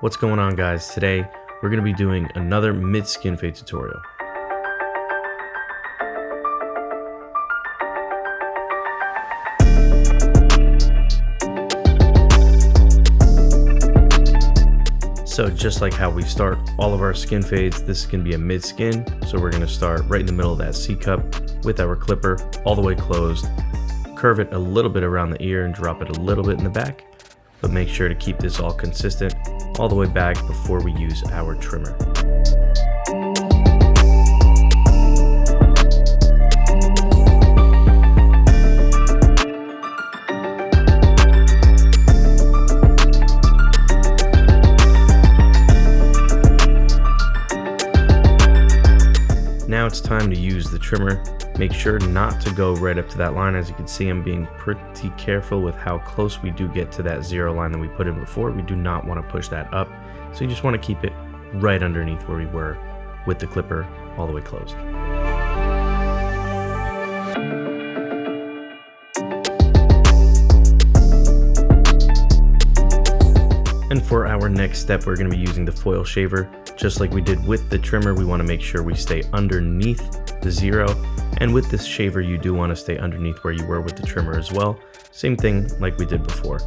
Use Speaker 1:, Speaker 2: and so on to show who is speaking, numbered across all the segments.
Speaker 1: What's going on, guys? Today we're going to be doing another mid skin fade tutorial. So just like how we start all of our skin fades, this is going to be a mid skin. So we're going to start right in the middle of that C cup with our clipper all the way closed, curve it a little bit around the ear and drop it a little bit in the back, but make sure to keep this all consistent all the way back before we use our trimmer. Now it's time to use the trimmer. Make sure not to go right up to that line. As you can see, I'm being pretty careful with how close we do get to that zero line that we put in before. We do not want to push that up. So you just want to keep it right underneath where we were with the clipper all the way closed. And for our next step, we're going to be using the foil shaver. Just like we did with the trimmer, we want to make sure we stay underneath the zero. And with this shaver, you do want to stay underneath where you were with the trimmer as well. Same thing like we did before.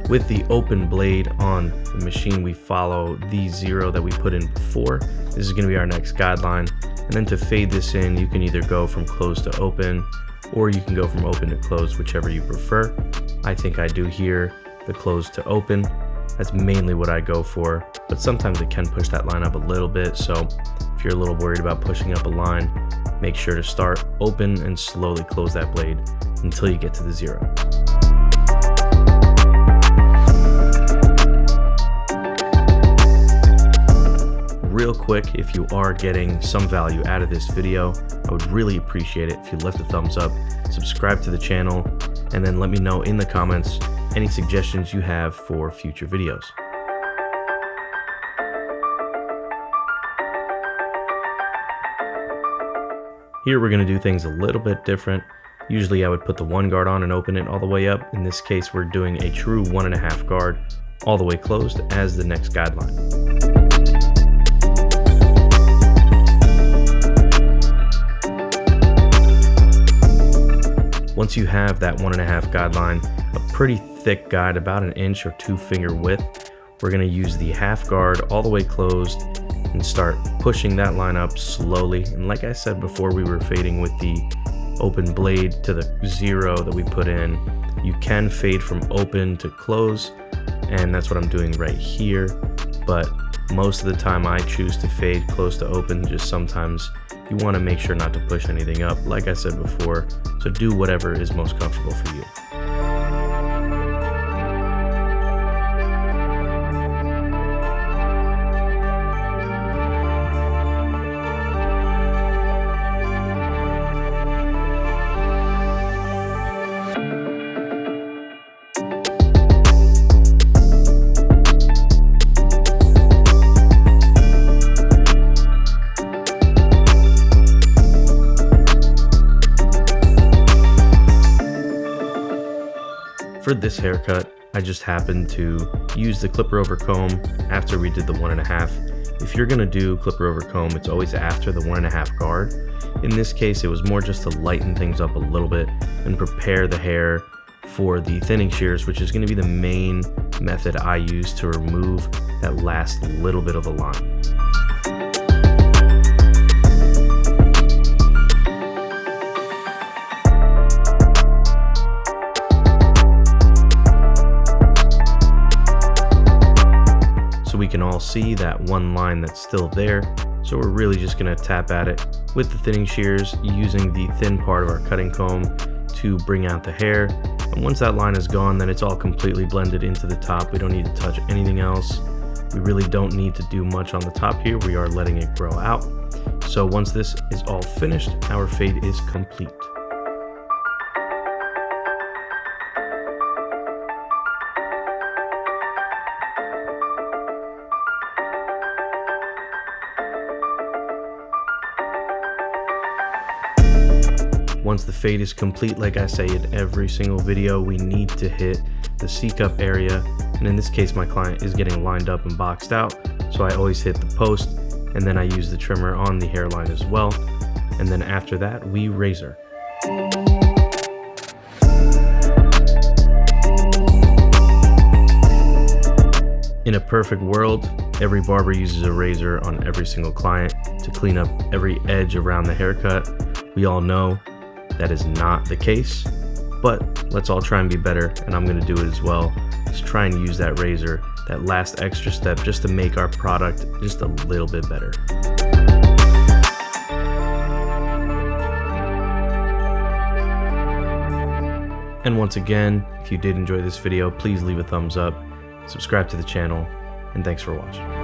Speaker 1: With the open blade on the machine, we follow the zero that we put in before. This is going to be our next guideline. And then to fade this in, you can either go from close to open, or you can go from open to close, whichever you prefer. I think I do here the close to open. That's mainly what I go for, but sometimes it can push that line up a little bit. So if you're a little worried about pushing up a line, make sure to start open and slowly close that blade until you get to the zero. Real quick, if you are getting some value out of this video, I would really appreciate it if you left a thumbs up, subscribe to the channel, and then let me know in the comments any suggestions you have for future videos. Here we're going to do things a little bit different. Usually I would put the one guard on and open it all the way up. In this case, we're doing a true 1.5 guard all the way closed as the next guideline. Once you have that 1.5 guideline, a pretty thick guide, about 1 inch or 2 finger width, we're going to use the half guard all the way closed and start pushing that line up slowly. And like I said before, we were fading with the open blade to the zero that we put in. You can fade from open to close, and that's what I'm doing right here. But most of the time I choose to fade close to open. Just sometimes you want to make sure not to push anything up, like I said before, so do whatever is most comfortable for you. For this haircut, I just happened to use the clipper over comb after we did the 1.5. If you're gonna do clipper over comb, it's always after the 1.5 guard. In this case, it was more just to lighten things up a little bit and prepare the hair for the thinning shears, which is gonna be the main method I use to remove that last little bit of the line. We can all see that one line that's still there, so we're really just going to tap at it with the thinning shears, using the thin part of our cutting comb to bring out the hair. And once that line is gone, then it's all completely blended into the top. We don't need to touch anything else. We really don't need to do much on the top here. We are letting it grow out. So once this is all finished, our fade is complete. Once the fade is complete, like I say in every single video, we need to hit the C-cup area. And in this case, my client is getting lined up and boxed out, so I always hit the post, and then I use the trimmer on the hairline as well. And then after that, we razor. In a perfect world, every barber uses a razor on every single client to clean up every edge around the haircut. We all know that is not the case, but let's all try and be better, and I'm gonna do it as well. Just try and use that razor, that last extra step, just to make our product just a little bit better. And once again, if you did enjoy this video, please leave a thumbs up, subscribe to the channel, and thanks for watching.